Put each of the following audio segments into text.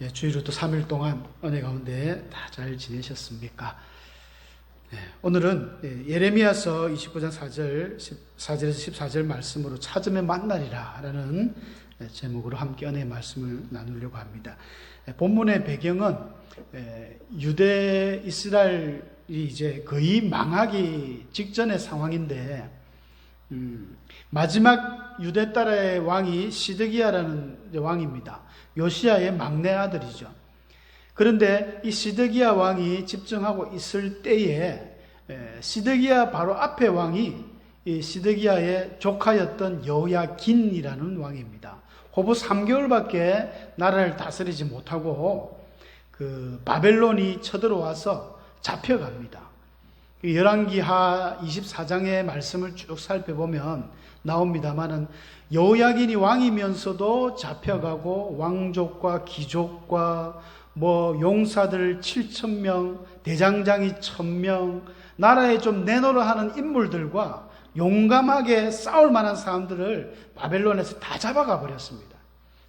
주일로 또 3일 동안 은혜 가운데 다 잘 지내셨습니까? 오늘은 예레미야서 29장 4절에서 14절 말씀으로 찾으면 만나리라 라는 제목으로 함께 은혜의 말씀을 나누려고 합니다. 본문의 배경은 유대 이스라엘이 이제 거의 망하기 직전의 상황인데, 마지막 유대 나라의 왕이 시드기야라는 왕입니다. 요시야의 막내 아들이죠. 그런데 이 시드기야 왕이 집정하고 있을 때에 시드기야 바로 앞에 왕이 이 시드기야의 조카였던 여호야긴이라는 왕입니다. 호부 3개월밖에 나라를 다스리지 못하고 그 바벨론이 쳐들어와서 잡혀갑니다. 열왕기하 24장의 말씀을 쭉 살펴보면 나옵니다마는 여호야긴이 왕이면서도 잡혀가고 왕족과 귀족과 용사들 7,000명, 대장장이 1,000명, 나라에 좀 내노라 하는 인물들과 용감하게 싸울 만한 사람들을 바벨론에서 다 잡아가 버렸습니다.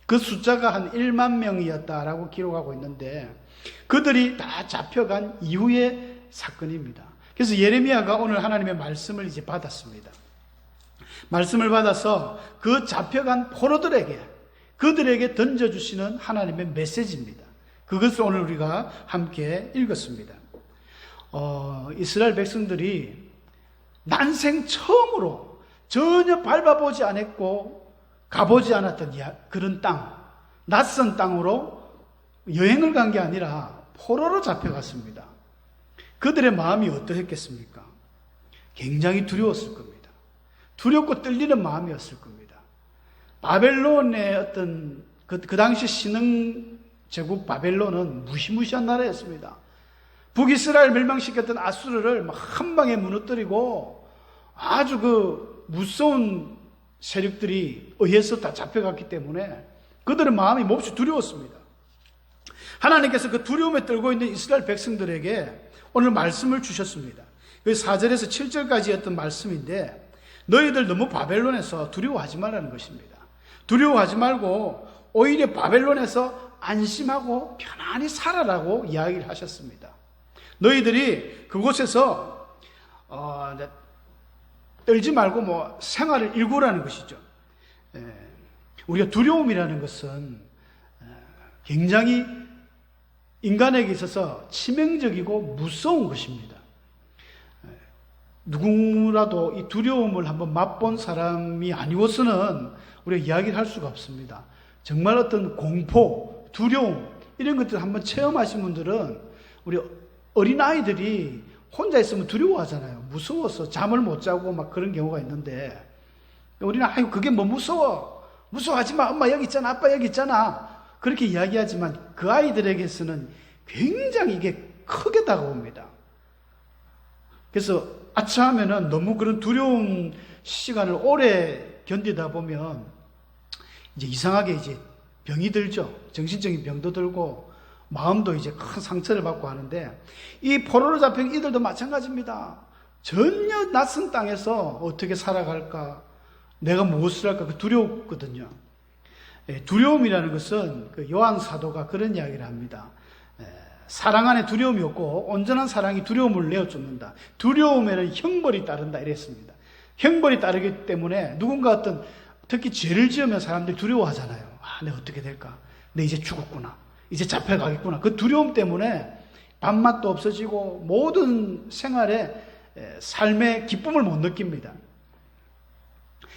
그 숫자가 한 1만 명이었다라고 기록하고 있는데, 그들이 다 잡혀간 이후의 사건입니다. 그래서 예레미야가 오늘 하나님의 말씀을 이제 받았습니다. 말씀을 받아서 그 잡혀간 포로들에게, 그들에게 던져주시는 하나님의 메시지입니다. 그것을 오늘 우리가 함께 읽었습니다. 이스라엘 백성들이 난생 처음으로 전혀 밟아보지 않았고 가보지 않았던 그런 땅, 낯선 땅으로 여행을 간 게 아니라 포로로 잡혀갔습니다. 그들의 마음이 어떠했겠습니까? 굉장히 두려웠을 겁니다. 두렵고 떨리는 마음이었을 겁니다. 바벨론의 어떤 그 당시 신흥 제국 바벨론은 무시무시한 나라였습니다. 북이스라엘 멸망시켰던 아수르를 한 방에 무너뜨리고 아주 그 무서운 세력들이 의해서 다 잡혀갔기 때문에 그들의 마음이 몹시 두려웠습니다. 하나님께서 그 두려움에 떨고 있는 이스라엘 백성들에게 오늘 말씀을 주셨습니다. 그 4절에서 7절까지였던 말씀인데, 너희들 너무 바벨론에서 두려워하지 말라는 것입니다. 두려워하지 말고 오히려 바벨론에서 안심하고 편안히 살아라고 이야기를 하셨습니다. 너희들이 그곳에서 떨지 말고 생활을 일구라는 것이죠. 우리가 두려움이라는 것은 굉장히 인간에게 있어서 치명적이고 무서운 것입니다. 누구라도 이 두려움을 한번 맛본 사람이 아니고서는 우리가 이야기를 할 수가 없습니다. 정말 어떤 공포, 두려움 이런 것들을 한번 체험하신 분들은, 우리 어린아이들이 혼자 있으면 두려워하잖아요. 무서워서 잠을 못 자고 막 그런 경우가 있는데, 우리는 아이고 그게 뭐 무서워하지 마, 엄마 여기 있잖아, 아빠 여기 있잖아, 그렇게 이야기하지만 그 아이들에게서는 굉장히 이게 크게 다가옵니다. 그래서 아차하면은 너무 그런 두려움 시간을 오래 견디다 보면 이제 이상하게 이제 병이 들죠. 정신적인 병도 들고 마음도 이제 큰 상처를 받고 하는데, 이 포로로 잡힌 이들도 마찬가지입니다. 전혀 낯선 땅에서 어떻게 살아갈까, 내가 무엇을 할까, 그 두려웠거든요. 두려움이라는 것은 그 요한 사도가 그런 이야기를 합니다. 사랑 안에 두려움이 없고 온전한 사랑이 두려움을 내어쫓는다. 두려움에는 형벌이 따른다 이랬습니다. 형벌이 따르기 때문에 누군가 특히 죄를 지으면 사람들이 두려워하잖아요. 내가 어떻게 될까? 내 이제 죽었구나. 이제 잡혀가겠구나. 그 두려움 때문에 밥맛도 없어지고 모든 생활에 삶의 기쁨을 못 느낍니다.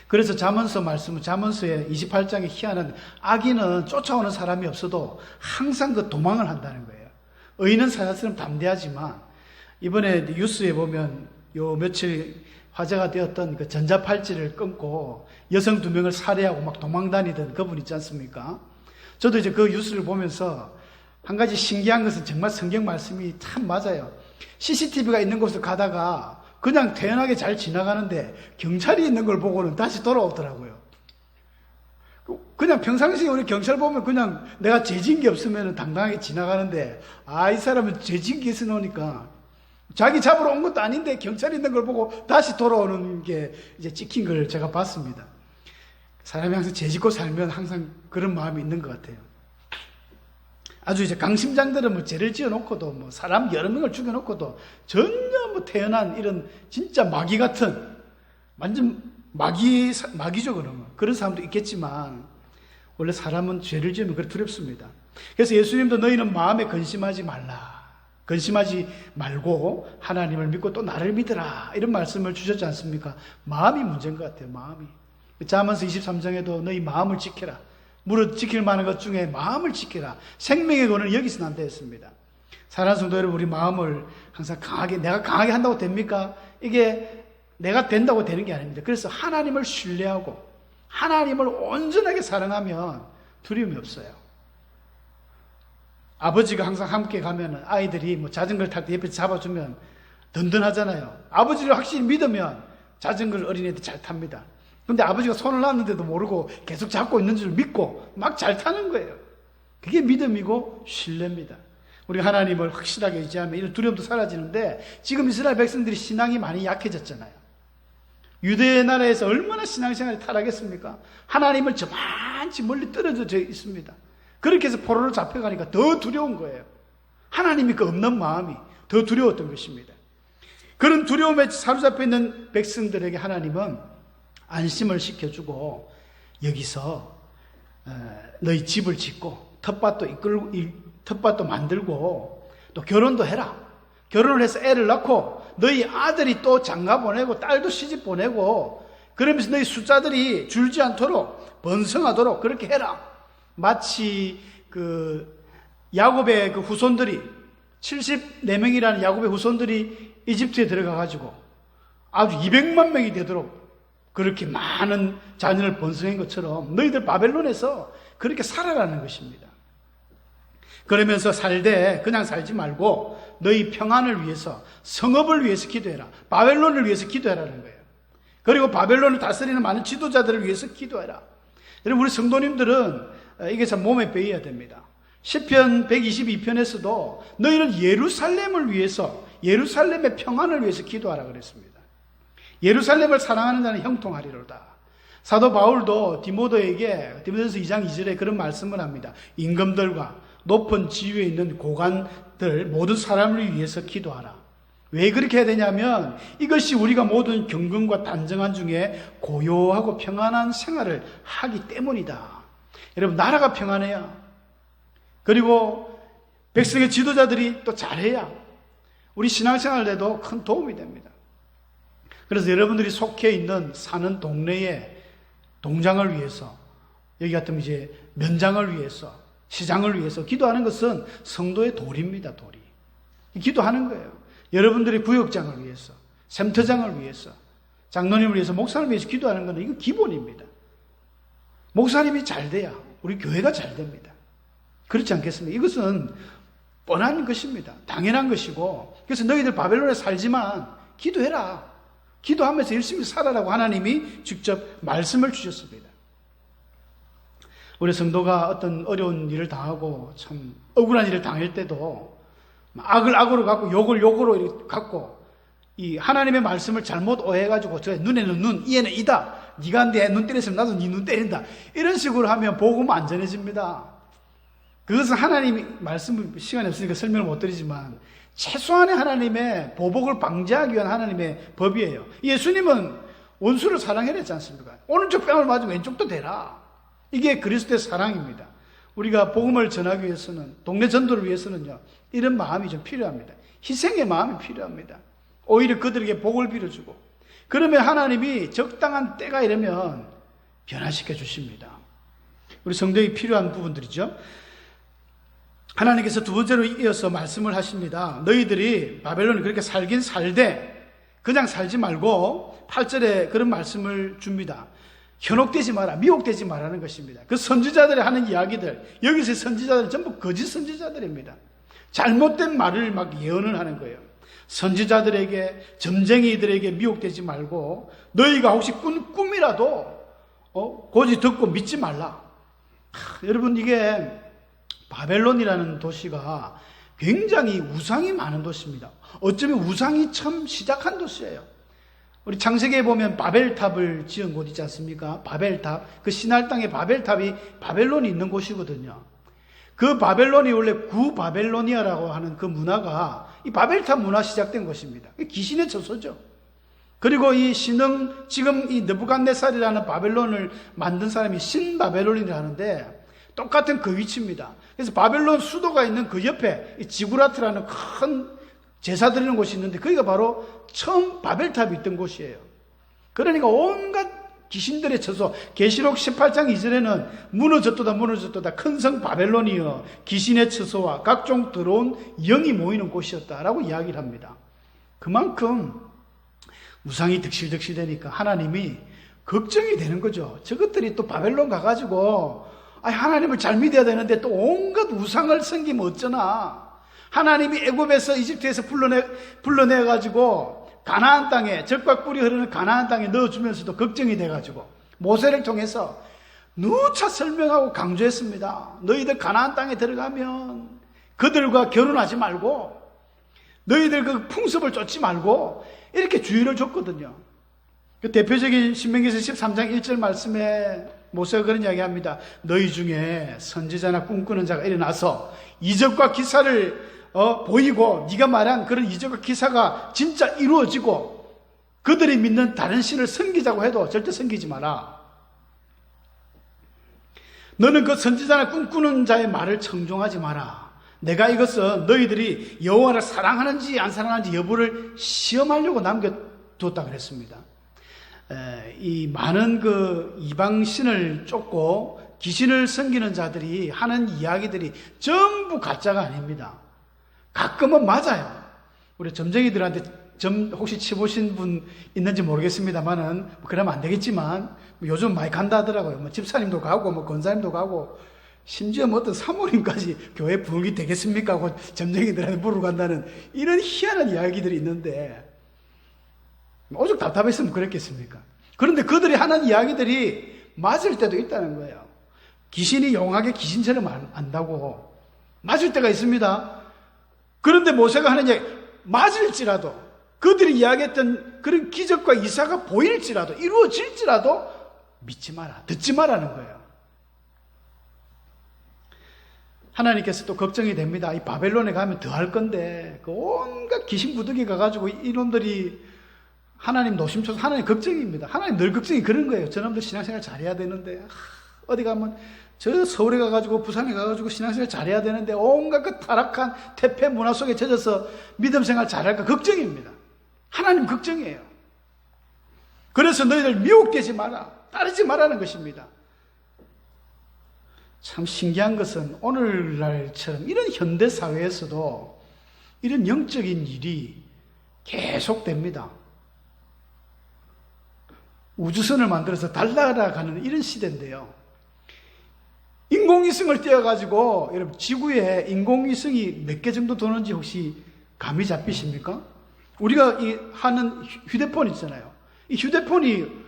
그래서 잠언서 말씀은, 잠언서의 28장에 희한한, 악인은 쫓아오는 사람이 없어도 항상 그 도망을 한다는 거예요. 의인은 사자처럼 담대하지만, 이번에 뉴스에 보면 요 며칠 화제가 되었던 그 전자팔찌를 끊고 여성 2명을 살해하고 막 도망다니던 그분 있지 않습니까? 저도 이제 그 뉴스를 보면서 한 가지 신기한 것은, 정말 성경 말씀이 참 맞아요. CCTV가 있는 곳을 가다가 그냥 태연하게 잘 지나가는데 경찰이 있는 걸 보고는 다시 돌아오더라고요. 그냥 평상시에 우리 경찰 보면 그냥 내가 죄진 게 없으면 당당하게 지나가는데, 이 사람은 죄진 게 있으니까 자기 잡으러 온 것도 아닌데 경찰이 있는 걸 보고 다시 돌아오는 게 이제 찍힌 걸 제가 봤습니다. 사람이 항상 죄짓고 살면 항상 그런 마음이 있는 것 같아요. 아주 이제 강심장들은 뭐 죄를 지어놓고도 뭐 사람 여러 명을 죽여놓고도 전혀 뭐 태어난 이런 진짜 마귀 같은 완전 마귀죠, 그러면. 그런 사람도 있겠지만 원래 사람은 죄를 지으면 그래 두렵습니다. 그래서 예수님도 너희는 마음에 근심하지 말라. 근심하지 말고 하나님을 믿고 또 나를 믿으라. 이런 말씀을 주셨지 않습니까? 마음이 문제인 것 같아요, 마음이. 잠언서 23장에도 너희 마음을 지켜라. 무릇 지킬 만한 것 중에 마음을 지켜라. 생명의 권을 여기서 난다 했습니다. 사랑하는 성도 여러분, 우리 마음을 항상 강하게, 내가 강하게 한다고 됩니까? 이게 내가 된다고 되는 게 아닙니다. 그래서 하나님을 신뢰하고 하나님을 온전하게 사랑하면 두려움이 없어요. 아버지가 항상 함께 가면 아이들이 뭐 자전거를 탈 때 옆에서 잡아주면 든든하잖아요. 아버지를 확실히 믿으면 자전거를 어린애들 잘 탑니다. 근데 아버지가 손을 놨는데도 모르고 계속 잡고 있는 줄 믿고 막 잘 타는 거예요. 그게 믿음이고 신뢰입니다. 우리 하나님을 확실하게 의지하면 이런 두려움도 사라지는데 지금 이스라엘 백성들이 신앙이 많이 약해졌잖아요. 유대 나라에서 얼마나 신앙생활이 타락했습니까? 하나님을 저만치 멀리 떨어져 있습니다. 그렇게 해서 포로로 잡혀가니까 더 두려운 거예요. 하나님이 그 없는 마음이 더 두려웠던 것입니다. 그런 두려움에 사로잡혀 있는 백성들에게 하나님은 안심을 시켜주고 여기서 너희 집을 짓고 텃밭도 만들고 또 결혼도 해라. 결혼을 해서 애를 낳고 너희 아들이 또 장가 보내고 딸도 시집 보내고 그러면서 너희 숫자들이 줄지 않도록 번성하도록 그렇게 해라. 마치 그 야곱의 그 후손들이 74명이라는 야곱의 후손들이 이집트에 들어가 가지고 아주 200만 명이 되도록 그렇게 많은 자녀를 번성한 것처럼 너희들 바벨론에서 그렇게 살아가는 것입니다. 그러면서 살되 그냥 살지 말고 너희 평안을 위해서 성읍을 위해서 기도해라. 바벨론을 위해서 기도해라는 거예요. 그리고 바벨론을 다스리는 많은 지도자들을 위해서 기도해라. 여러분, 우리 성도님들은 이게 참 몸에 배어야 됩니다. 시편 122편에서도 너희는 예루살렘을 위해서, 예루살렘의 평안을 위해서 기도하라 그랬습니다. 예루살렘을 사랑하는 자는 형통하리로다. 사도 바울도 디모데에게 디모데전서 2장 2절에 그런 말씀을 합니다. 임금들과 높은 지위에 있는 고관들 모든 사람을 위해서 기도하라. 왜 그렇게 해야 되냐면 이것이 우리가 모든 경건과 단정한 중에 고요하고 평안한 생활을 하기 때문이다. 여러분, 나라가 평안해야, 그리고 백성의 지도자들이 또 잘해야 우리 신앙생활에도 큰 도움이 됩니다. 그래서 여러분들이 속해 있는 사는 동네의 동장을 위해서, 여기 같으면 이제 면장을 위해서, 시장을 위해서 기도하는 것은 성도의 도리입니다. 도리. 기도하는 거예요. 여러분들이 구역장을 위해서, 샘터장을 위해서, 장로님을 위해서, 목사님을 위해서 기도하는 것은 이거 기본입니다. 목사님이 잘 돼야 우리 교회가 잘 됩니다. 그렇지 않겠습니까? 이것은 뻔한 것입니다. 당연한 것이고, 그래서 너희들 바벨론에 살지만 기도해라. 기도하면서 열심히 살아라고 하나님이 직접 말씀을 주셨습니다. 우리 성도가 어떤 어려운 일을 당하고 참 억울한 일을 당할 때도 악을 악으로 갖고 욕을 욕으로 갖고 이 하나님의 말씀을 잘못 오해해가지고 저 눈에는 눈, 이에는 이다. 네가 내 눈 때렸으면 나도 네 눈 때린다. 이런 식으로 하면 복음 안전해집니다. 그것은 하나님이 말씀 시간이 없으니까 설명을 못 드리지만 최소한의 하나님의 보복을 방지하기 위한 하나님의 법이에요. 예수님은 원수를 사랑해야 했지 않습니까? 오른쪽 뺨을 맞으면 왼쪽도 대라. 이게 그리스도의 사랑입니다. 우리가 복음을 전하기 위해서는, 동네 전도를 위해서는요, 이런 마음이 좀 필요합니다. 희생의 마음이 필요합니다. 오히려 그들에게 복을 빌어주고, 그러면 하나님이 적당한 때가 이러면 변화시켜 주십니다. 우리 성도에 필요한 부분들이죠. 하나님께서 두 번째로 이어서 말씀을 하십니다. 너희들이 바벨론에 그렇게 살긴 살되 그냥 살지 말고 8절에 그런 말씀을 줍니다. 현혹되지 마라, 미혹되지 마라는 것입니다. 그 선지자들이 하는 이야기들, 여기서의 선지자들은 전부 거짓 선지자들입니다. 잘못된 말을 막 예언을 하는 거예요. 선지자들에게, 점쟁이들에게 미혹되지 말고 너희가 혹시 꾼 꿈이라도 고지 듣고 믿지 말라. 여러분, 이게 바벨론이라는 도시가 굉장히 우상이 많은 도시입니다. 어쩌면 우상이 처음 시작한 도시예요. 우리 창세기에 보면 바벨탑을 지은 곳 있지 않습니까? 바벨탑. 그 신할 땅에 바벨탑이 바벨론이 있는 곳이거든요. 그 바벨론이 원래 구바벨로니아라고 하는 그 문화가 이 바벨탑 문화 시작된 것입니다. 귀신의 처소죠. 그리고 이 신흥, 지금 이 느부갓네살이라는 바벨론을 만든 사람이 신바벨론이라 하는데 똑같은 그 위치입니다. 그래서 바벨론 수도가 있는 그 옆에 이 지구라트라는 큰 제사 드리는 곳이 있는데 거기가 바로 처음 바벨탑이 있던 곳이에요. 그러니까 온갖 귀신들의 처소, 계시록 18장 2절에는 무너졌도다 큰 성 바벨론이여 귀신의 처소와 각종 더러운 영이 모이는 곳이었다라고 이야기를 합니다. 그만큼 우상이 득실득실되니까 하나님이 걱정이 되는 거죠. 저것들이 또 바벨론 가가지고 하나님을 잘 믿어야 되는데 또 온갖 우상을 섬기면 어쩌나. 하나님이 애굽에서 이집트에서 불러내가지고 가나안 땅에, 젖과 꿀이 흐르는 가나안 땅에 넣어주면서도 걱정이 돼가지고 모세를 통해서 누차 설명하고 강조했습니다. 너희들 가나안 땅에 들어가면 그들과 결혼하지 말고 너희들 그 풍습을 쫓지 말고 이렇게 주의를 줬거든요. 그 대표적인 신명기서 13장 1절 말씀에 모세가 그런 이야기합니다. 너희 중에 선지자나 꿈꾸는 자가 일어나서 이적과 기사를 보이고 네가 말한 그런 이적과 기사가 진짜 이루어지고 그들이 믿는 다른 신을 섬기자고 해도 절대 섬기지 마라. 너는 그 선지자나 꿈꾸는 자의 말을 청종하지 마라. 내가 이것은 너희들이 여호와를 사랑하는지 안 사랑하는지 여부를 시험하려고 남겨두었다 그랬습니다. 이 많은 그 이방신을 쫓고 귀신을 섬기는 자들이 하는 이야기들이 전부 가짜가 아닙니다. 가끔은 맞아요. 우리 점쟁이들한테 점 혹시 치보신 분 있는지 모르겠습니다만은 그러면 안 되겠지만 요즘 많이 간다 하더라고요. 집사님도 가고 권사님도 가고 심지어 어떤 사모님까지 교회 부흥이 되겠습니까 하고 점쟁이들한테 물으러 간다는 이런 희한한 이야기들이 있는데 오죽 답답했으면 그랬겠습니까? 그런데 그들이 하는 이야기들이 맞을 때도 있다는 거예요. 귀신이 용하게 귀신처럼 안다고 맞을 때가 있습니다. 그런데 모세가 하는 이야기, 맞을지라도 그들이 이야기했던 그런 기적과 이사가 보일지라도 이루어질지라도 믿지 마라, 듣지 마라는 거예요. 하나님께서 또 걱정이 됩니다. 이 바벨론에 가면 더 할 건데 그 온갖 귀신 구덩이 가가지고 이놈들이 하나님 노심초사, 하나님 걱정입니다. 하나님 늘 걱정이 그런 거예요. 저놈들 신앙생활 잘해야 되는데 어디 가면 저 서울에 가가지고 부산에 가가지고 신앙생활 잘해야 되는데 온갖 그 타락한 태폐 문화 속에 젖어서 믿음생활 잘할까 걱정입니다. 하나님 걱정이에요. 그래서 너희들 미혹되지 마라, 따르지 마라는 것입니다. 참 신기한 것은 오늘날처럼 이런 현대사회에서도 이런 영적인 일이 계속됩니다. 우주선을 만들어서 달나라가는 이런 시대인데요. 인공위성을 띄워가지고 여러분 지구에 인공위성이 몇 개 정도 도는지 혹시 감이 잡히십니까? 우리가 하는 휴대폰 있잖아요. 이 휴대폰이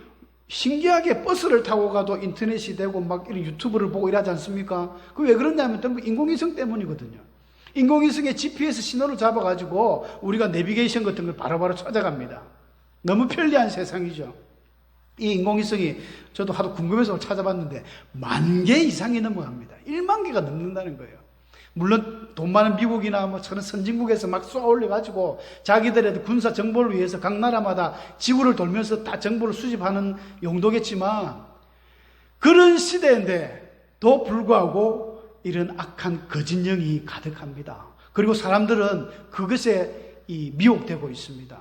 신기하게 버스를 타고 가도 인터넷이 되고 막 이런 유튜브를 보고 이러지 않습니까? 그게 왜 그러냐면 인공위성 때문이거든요. 인공위성의 GPS 신호를 잡아가지고 우리가 내비게이션 같은 걸 바로바로 찾아갑니다. 너무 편리한 세상이죠. 이 인공위성이 저도 하도 궁금해서 찾아봤는데 10,000개 이상이 넘어갑니다. 10,000개가 넘는다는 거예요. 물론 돈 많은 미국이나 뭐 저런 선진국에서 막 쏘아 올려가지고 자기들의 군사 정보를 위해서 각 나라마다 지구를 돌면서 다 정보를 수집하는 용도겠지만 그런 시대인데도 불구하고 이런 악한 거짓령이 가득합니다. 그리고 사람들은 그것에 미혹되고 있습니다.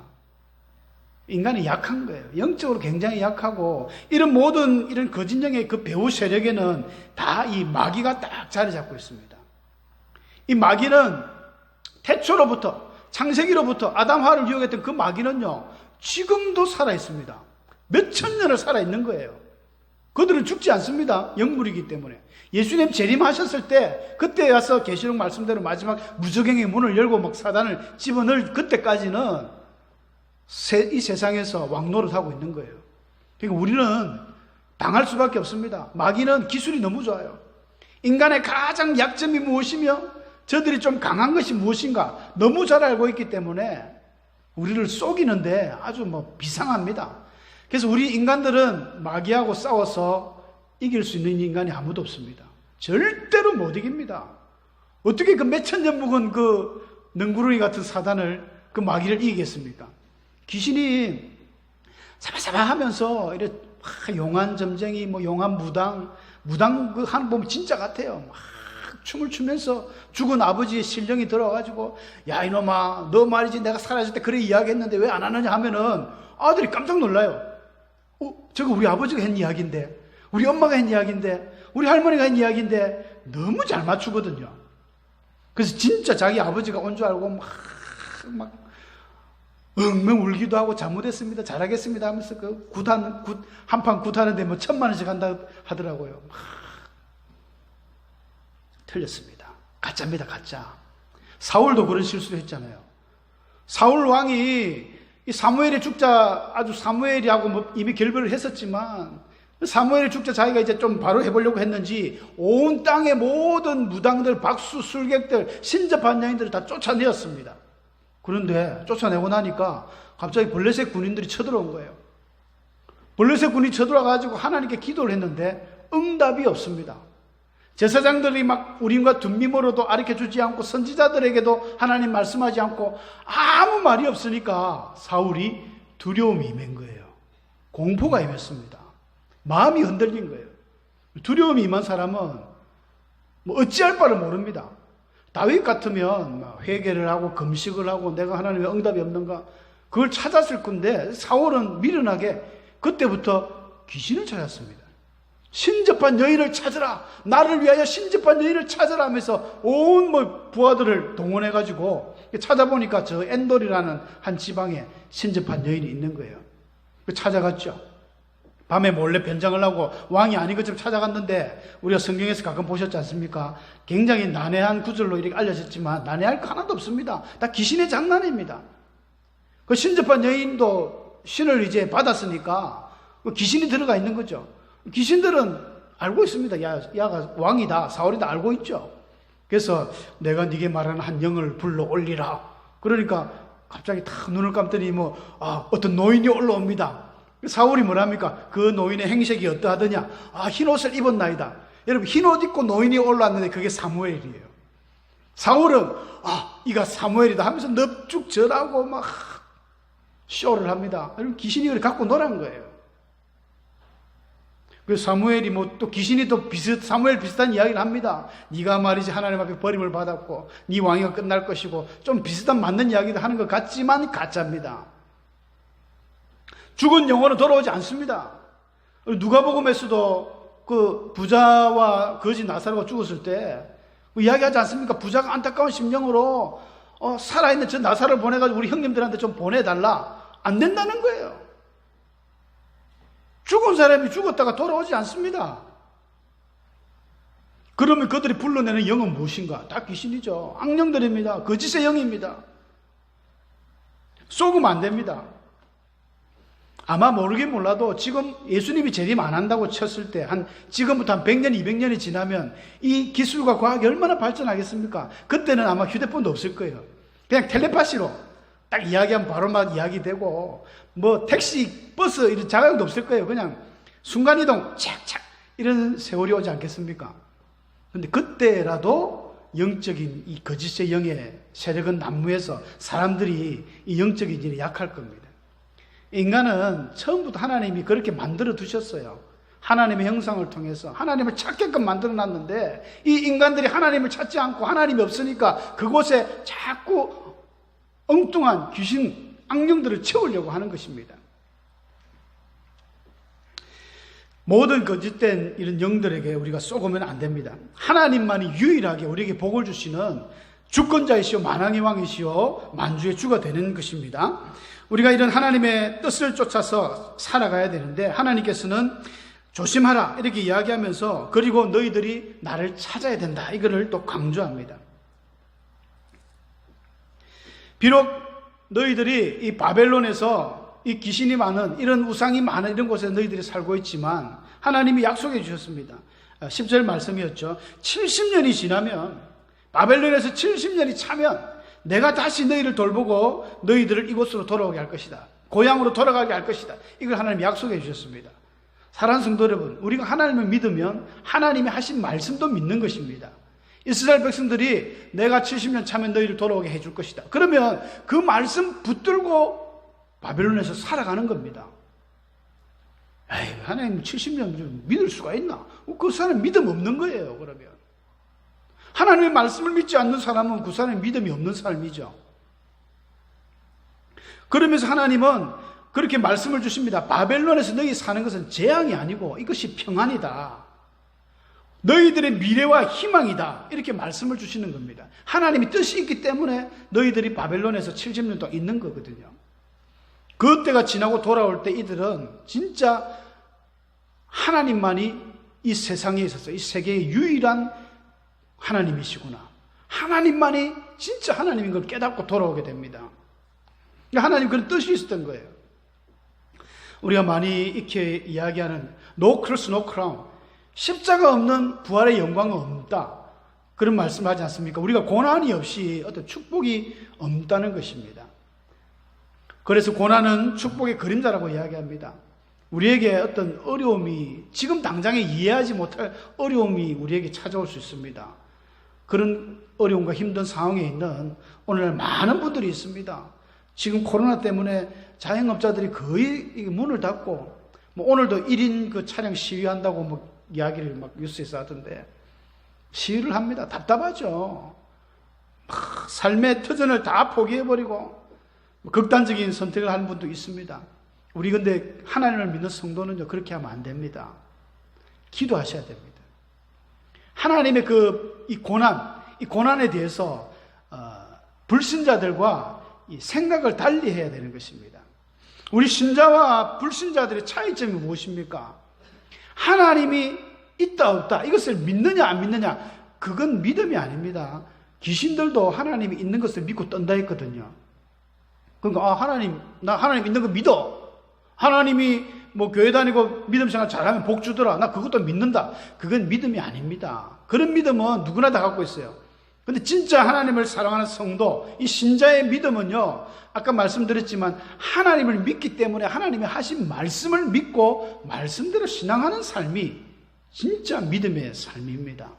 인간이 약한 거예요. 영적으로 굉장히 약하고 이런 모든 이런 거짓령의 그 배후 세력에는 다 이 마귀가 딱 자리 잡고 있습니다. 이 마귀는 태초로부터 창세기로부터 아담하와를 유혹했던 그 마귀는요 지금도 살아있습니다. 몇천 년을 살아있는 거예요. 그들은 죽지 않습니다. 영물이기 때문에. 예수님 재림하셨을 때 그때 가서 계시록 말씀대로 마지막 무저갱의 문을 열고 막 사단을 집어넣을 그때까지는 이 세상에서 왕노릇하고 있는 거예요. 그러니까 우리는 당할 수밖에 없습니다. 마귀는 기술이 너무 좋아요. 인간의 가장 약점이 무엇이며 저들이 좀 강한 것이 무엇인가 너무 잘 알고 있기 때문에 우리를 속이는데 아주 비상합니다. 그래서 우리 인간들은 마귀하고 싸워서 이길 수 있는 인간이 아무도 없습니다. 절대로 못 이깁니다. 어떻게 그 몇천 년 묵은 그 능구렁이 같은 사단을, 그 마귀를 이기겠습니까? 귀신이 사바사바 하면서 이래 용한 점쟁이, 뭐 용한 무당 그 하는 보면 진짜 같아요. 막 춤을 추면서 죽은 아버지의 신령이 들어와가지고, 야 이놈아 너 말이지 내가 사라질 때 그래 이야기했는데 왜 안 하느냐 하면은 아들이 깜짝 놀라요. 저거 우리 아버지가 한 이야기인데, 우리 엄마가 한 이야기인데, 우리 할머니가 한 이야기인데, 너무 잘 맞추거든요. 그래서 진짜 자기 아버지가 온 줄 알고 막 엉엉 울기도 하고, 잘못했습니다, 잘하겠습니다 하면서 그 한판 굿하는데 뭐 1,000,000원씩 한다 하더라고요. 틀렸습니다. 가짜입니다, 가짜. 사울도 그런 실수를 했잖아요. 사울 왕이 이 사무엘의 죽자, 아주 사무엘이하고 뭐 이미 결별을 했었지만, 사무엘의 죽자 자기가 이제 좀 바로 해보려고 했는지 온 땅의 모든 무당들, 박수, 술객들, 신접한 여인들을 다 쫓아내었습니다. 그런데 쫓아내고 나니까 갑자기 블레셋 군인들이 쳐들어온 거예요. 블레셋 군이 쳐들어와가지고 하나님께 기도를 했는데 응답이 없습니다. 제사장들이 막 우림과 둠밈으로도 가르쳐주지 않고, 선지자들에게도 하나님 말씀하지 않고 아무 말이 없으니까 사울이 두려움이 임한 거예요. 공포가 임했습니다. 마음이 흔들린 거예요. 두려움이 임한 사람은 뭐 어찌할 바를 모릅니다. 다윗 같으면 회개를 하고 금식을 하고 내가 하나님의 응답이 없는가 그걸 찾았을 건데, 사울은 미련하게 그때부터 귀신을 찾았습니다. 신접한 여인을 찾으라, 나를 위하여 신접한 여인을 찾으라 하면서 온 뭐 부하들을 동원해가지고 찾아보니까 저 엔돌이라는 한 지방에 신접한 여인이 있는 거예요. 찾아갔죠. 밤에 몰래 변장을 하고 왕이 아닌 것처럼 찾아갔는데, 우리가 성경에서 가끔 보셨지 않습니까? 굉장히 난해한 구절로 이렇게 알려졌지만 난해할 거 하나도 없습니다. 다 귀신의 장난입니다. 그 신접한 여인도 신을 이제 받았으니까 귀신이 들어가 있는 거죠. 귀신들은 알고 있습니다. 야가 왕이다, 사울이다 알고 있죠. 그래서 내가 네게 말하는 한 영을 불러 올리라. 그러니까 갑자기 탁 눈을 감더니 어떤 노인이 올라옵니다. 사울이 뭐랍니까? 그 노인의 행색이 어떠하더냐? 흰옷을 입었나이다. 여러분, 흰옷 입고 노인이 올라왔는데 그게 사무엘이에요. 사울은 이가 사무엘이다 하면서 넙죽 절하고 막 쇼를 합니다. 여러분, 귀신이 그걸 갖고 놀란 거예요. 그래서 사무엘이 또 귀신이 또 사무엘 비슷한 이야기를 합니다. 네가 말이지 하나님 앞에 버림을 받았고 네 왕위가 끝날 것이고, 좀 비슷한 맞는 이야기도 하는 것 같지만 가짜입니다. 죽은 영혼은 돌아오지 않습니다. 누가복음에서도 그 부자와 거지 나사로가 죽었을 때 이야기하지 않습니까? 부자가 안타까운 심령으로 살아있는 저 나사로를 보내가지고 우리 형님들한테 좀 보내달라. 안 된다는 거예요. 죽은 사람이 죽었다가 돌아오지 않습니다. 그러면 그들이 불러내는 영은 무엇인가? 다 귀신이죠. 악령들입니다. 거짓의 영입니다. 속으면 안 됩니다. 아마 모르긴 몰라도 지금 예수님이 재림 안 한다고 쳤을 때 지금부터 한 100년, 200년이 지나면 이 기술과 과학이 얼마나 발전하겠습니까? 그때는 아마 휴대폰도 없을 거예요. 그냥 텔레파시로 딱 이야기하면 바로 막 이야기되고, 뭐 택시, 버스 이런 자가용도 없을 거예요. 그냥 순간이동 착착 이런 세월이 오지 않겠습니까? 그런데 그때라도 영적인 이 거짓의 영의 세력은 난무해서 사람들이 이 영적인 일에 약할 겁니다. 인간은 처음부터 하나님이 그렇게 만들어 두셨어요. 하나님의 형상을 통해서 하나님을 찾게끔 만들어 놨는데, 이 인간들이 하나님을 찾지 않고 하나님이 없으니까 그곳에 자꾸 엉뚱한 귀신, 악령들을 채우려고 하는 것입니다. 모든 거짓된 이런 영들에게 우리가 쏘으면 안 됩니다. 하나님만이 유일하게 우리에게 복을 주시는 주권자이시오, 만왕의 왕이시오, 만주의 주가 되는 것입니다. 우리가 이런 하나님의 뜻을 쫓아서 살아가야 되는데, 하나님께서는 조심하라 이렇게 이야기하면서, 그리고 너희들이 나를 찾아야 된다 이거를 또 강조합니다. 비록 너희들이 이 바벨론에서 이 귀신이 많은, 이런 우상이 많은 이런 곳에 너희들이 살고 있지만 하나님이 약속해 주셨습니다. 10절 말씀이었죠. 70년이 지나면, 바벨론에서 70년이 차면 내가 다시 너희를 돌보고 너희들을 이곳으로 돌아오게 할 것이다. 고향으로 돌아가게 할 것이다. 이걸 하나님이 약속해 주셨습니다. 사랑하는 성도 여러분, 우리가 하나님을 믿으면 하나님이 하신 말씀도 믿는 것입니다. 이스라엘 백성들이 내가 70년 차면 너희를 돌아오게 해줄 것이다. 그러면 그 말씀 붙들고 바벨론에서 살아가는 겁니다. 에이, 하나님 70년 믿을 수가 있나? 그 사람 믿음 없는 거예요, 그러면. 하나님의 말씀을 믿지 않는 사람은 그 사람이 믿음이 없는 사람이죠. 그러면서 하나님은 그렇게 말씀을 주십니다. 바벨론에서 너희 사는 것은 재앙이 아니고 이것이 평안이다. 너희들의 미래와 희망이다. 이렇게 말씀을 주시는 겁니다. 하나님이 뜻이 있기 때문에 너희들이 바벨론에서 70년 동안 있는 거거든요. 그 때가 지나고 돌아올 때 이들은 진짜 하나님만이 이 세상에 있어서 이 세계의 유일한 하나님이시구나. 하나님만이 진짜 하나님인 걸 깨닫고 돌아오게 됩니다. 하나님 그런 뜻이 있었던 거예요. 우리가 많이 이렇게 이야기하는 No cross, no crown. 십자가 없는 부활의 영광은 없다. 그런 말씀하지 않습니까? 우리가 고난이 없이 어떤 축복이 없다는 것입니다. 그래서 고난은 축복의 그림자라고 이야기합니다. 우리에게 어떤 어려움이 지금 당장에 이해하지 못할 어려움이 우리에게 찾아올 수 있습니다. 그런 어려움과 힘든 상황에 있는 오늘날 많은 분들이 있습니다. 지금 코로나 때문에 자영업자들이 거의 문을 닫고 뭐 오늘도 1인 그 차량 시위한다고 뭐 이야기를 막 뉴스에서 하던데 시위를 합니다. 답답하죠. 막 삶의 터전을 다 포기해버리고 극단적인 선택을 하는 분도 있습니다. 우리 근데 하나님을 믿는 성도는요 그렇게 하면 안 됩니다. 기도하셔야 됩니다. 하나님의 이 고난에 대해서 불신자들과 이 생각을 달리해야 되는 것입니다. 우리 신자와 불신자들의 차이점이 무엇입니까? 하나님이 있다 없다 이것을 믿느냐 안 믿느냐 그건 믿음이 아닙니다. 귀신들도 하나님이 있는 것을 믿고 떤다 했거든요. 그러니까 나 하나님 있는 거 믿어. 하나님이 뭐 교회 다니고 믿음 생활 잘하면 복 주더라. 나 그것도 믿는다. 그건 믿음이 아닙니다. 그런 믿음은 누구나 다 갖고 있어요. 근데 진짜 하나님을 사랑하는 성도, 이 신자의 믿음은요, 아까 말씀드렸지만 하나님을 믿기 때문에 하나님이 하신 말씀을 믿고 말씀대로 신앙하는 삶이 진짜 믿음의 삶입니다.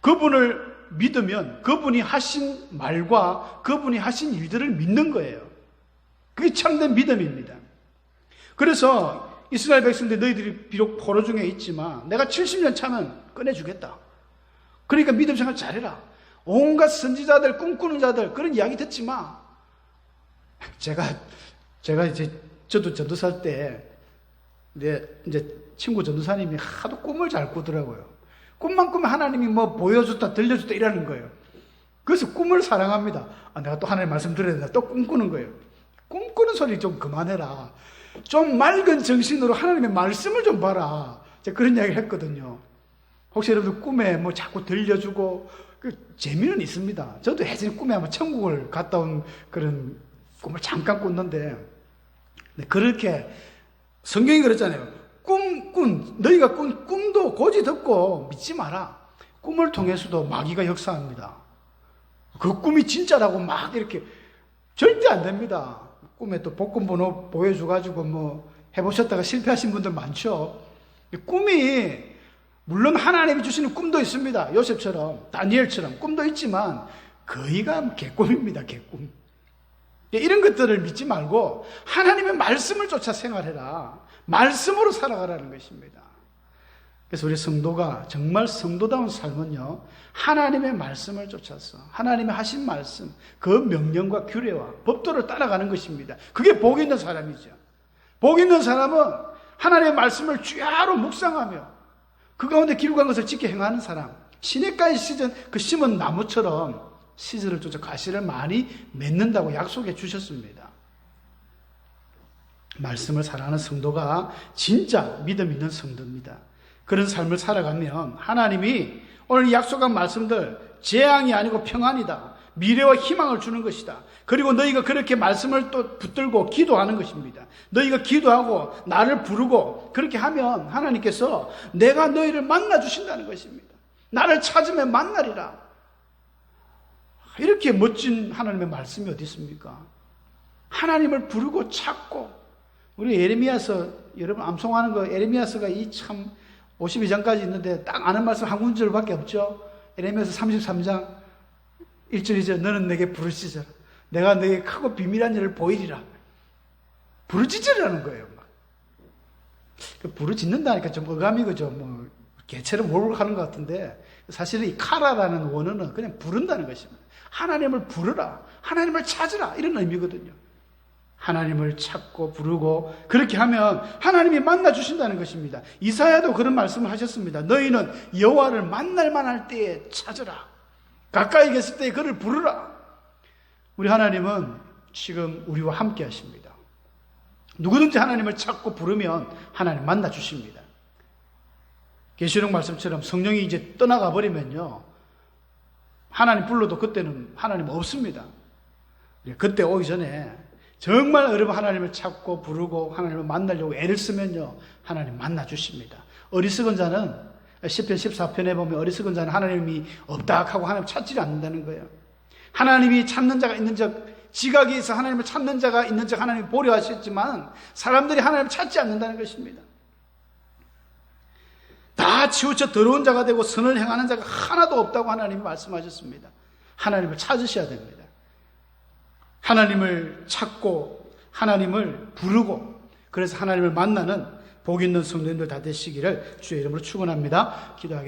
그분을 믿으면 그분이 하신 말과 그분이 하신 일들을 믿는 거예요. 그게 참된 믿음입니다. 그래서 이스라엘 백성들 너희들이 비록 포로 중에 있지만 내가 70년 차면 꺼내주겠다. 그러니까 믿음 생활 잘해라. 온갖 선지자들, 꿈꾸는 자들 그런 이야기 듣지 마. 제가 이제 저도 전도사 때 이제 친구 전도사님이 하도 꿈을 잘 꾸더라고요. 꿈만 꾸면 하나님이 뭐 보여줬다 들려줬다 이러는 거예요. 그래서 꿈을 사랑합니다. 내가 또 하나님 말씀 들어야 된다. 또 꿈꾸는 거예요. 꿈꾸는 소리 좀 그만해라. 좀 맑은 정신으로 하나님의 말씀을 좀 봐라. 제가 그런 이야기를 했거든요. 혹시 여러분들 꿈에 뭐 자꾸 들려주고 재미는 있습니다. 저도 예전에 꿈에 아마 천국을 갔다 온 그런 꿈을 잠깐 꿨는데 그렇게 성경이 그랬잖아요. 너희가 꾼 꿈도 고지 듣고 믿지 마라. 꿈을 통해서도 마귀가 역사합니다. 그 꿈이 진짜라고 막 이렇게 절대 안 됩니다. 꿈에 또 복권번호 보여줘가지고 뭐 해보셨다가 실패하신 분들 많죠. 꿈이 물론 하나님이 주시는 꿈도 있습니다. 요셉처럼 다니엘처럼 꿈도 있지만 거의가 개꿈입니다. 개꿈. 이런 것들을 믿지 말고 하나님의 말씀을 쫓아 생활해라. 말씀으로 살아가라는 것입니다. 그래서 우리 성도가 정말 성도다운 삶은요, 하나님의 말씀을 쫓아서 하나님의 하신 말씀, 그 명령과 규례와 법도를 따라가는 것입니다. 그게 복 있는 사람이죠. 복 있는 사람은 하나님의 말씀을 주야로 묵상하며 그 가운데 기록한 것을 지켜 행하는 사람, 시냇가에 시즌 그 심은 나무처럼 시절을 쫓아 가시를 많이 맺는다고 약속해 주셨습니다. 말씀을 사랑하는 성도가 진짜 믿음 있는 성도입니다. 그런 삶을 살아가면 하나님이 오늘 약속한 말씀들 재앙이 아니고 평안이다. 미래와 희망을 주는 것이다. 그리고 너희가 그렇게 말씀을 또 붙들고 기도하는 것입니다. 너희가 기도하고 나를 부르고 그렇게 하면 하나님께서 내가 너희를 만나 주신다는 것입니다. 나를 찾으면 만나리라. 이렇게 멋진 하나님의 말씀이 어디 있습니까? 하나님을 부르고 찾고 우리 예레미야서 여러분 암송하는 거 에레미야서가 이 참 52장까지 있는데 딱 아는 말씀 한 군절밖에 없죠. 에레미야서 33장 1절 2절 너는 내게 부르짖어라. 내가 너에게 크고 비밀한 일을 보이리라. 부르짖으라는 거예요. 막. 부르짖는다니까 좀 어감이 그죠. 뭐 개체를 몰골하는 것 같은데 사실은 이 카라라는 원어는 그냥 부른다는 것입니다. 하나님을 부르라. 하나님을 찾으라. 이런 의미거든요. 하나님을 찾고 부르고 그렇게 하면 하나님이 만나 주신다는 것입니다. 이사야도 그런 말씀을 하셨습니다. 너희는 여호와를 만날 만할 때에 찾으라. 가까이 계실 때에 그를 부르라. 우리 하나님은 지금 우리와 함께 하십니다. 누구든지 하나님을 찾고 부르면 하나님 만나 주십니다. 계시록 말씀처럼 성령이 이제 떠나가 버리면요, 하나님 불러도 그때는 하나님 없습니다. 그때 오기 전에 정말 여러분 하나님을 찾고 부르고 하나님을 만나려고 애를 쓰면요, 하나님 만나 주십니다. 어리석은 자는 시편 14편에 보면 어리석은 자는 하나님이 없다 하고 하나님 찾지 않는다는 거예요. 하나님이 찾는 자가 있는 적, 지각이 있어 하나님을 찾는 자가 있는 적 하나님이 보려 하셨지만 사람들이 하나님을 찾지 않는다는 것입니다. 다 치우쳐 더러운 자가 되고 선을 행하는 자가 하나도 없다고 하나님이 말씀하셨습니다. 하나님을 찾으셔야 됩니다. 하나님을 찾고 하나님을 부르고 그래서 하나님을 만나는 복 있는 성도님들 다 되시기를 주의 이름으로 축원합니다. 기도하겠습니다.